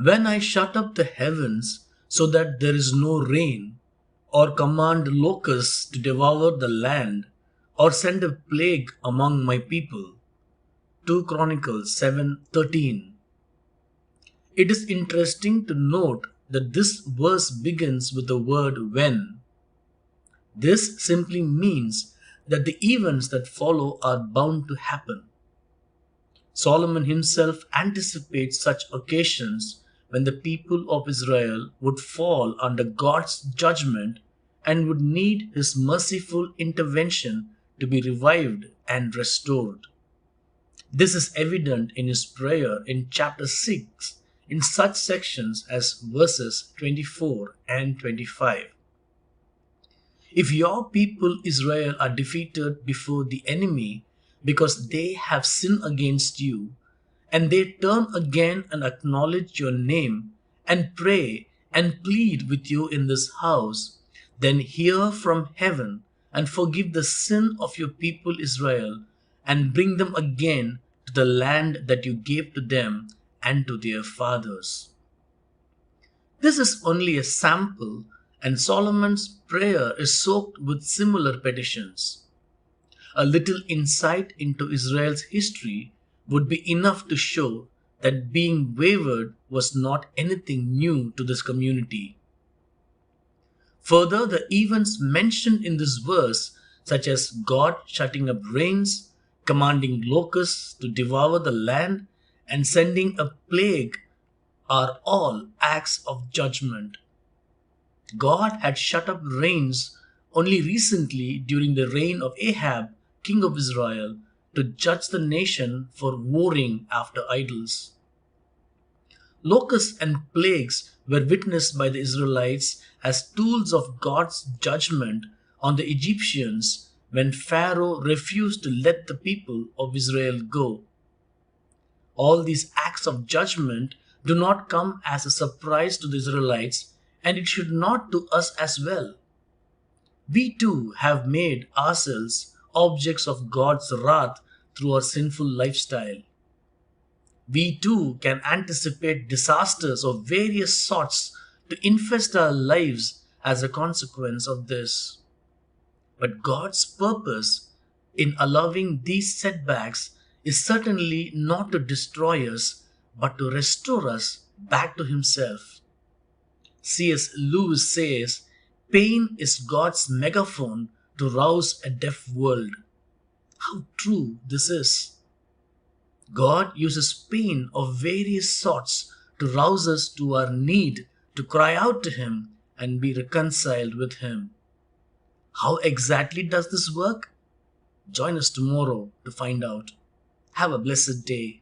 When I shut up the heavens so that there is no rain, or command locusts to devour the land, or send a plague among my people. 2 Chronicles 7:13. It is interesting to note that this verse begins with the word when. This simply means that the events that follow are bound to happen. Solomon himself anticipates such occasions when the people of Israel would fall under God's judgment and would need his merciful intervention to be revived and restored. This is evident in his prayer in chapter 6 in such sections as verses 24 and 25. If your people Israel are defeated before the enemy because they have sinned against you, and they turn again and acknowledge your name, and pray and plead with you in this house, then hear from heaven and forgive the sin of your people Israel, and bring them again to the land that you gave to them and to their fathers. This is only a sample, and Solomon's prayer is soaked with similar petitions. A little insight into Israel's history would be enough to show that being wayward was not anything new to this community. Further, the events mentioned in this verse, such as God shutting up rains, commanding locusts to devour the land, and sending a plague, are all acts of judgment. God had shut up rains only recently during the reign of Ahab, king of Israel, to judge the nation for warring after idols. Locusts and plagues were witnessed by the Israelites as tools of God's judgment on the Egyptians when Pharaoh refused to let the people of Israel go. All these acts of judgment do not come as a surprise to the Israelites, and it should not to us as well. We too have made ourselves objects of God's wrath through our sinful lifestyle. We too can anticipate disasters of various sorts to infest our lives as a consequence of this. But God's purpose in allowing these setbacks is certainly not to destroy us, but to restore us back to Himself. C.S. Lewis says, pain is God's megaphone to rouse a deaf world. How true this is! God uses pain of various sorts to rouse us to our need to cry out to Him and be reconciled with Him. How exactly does this work? Join us tomorrow to find out. Have a blessed day.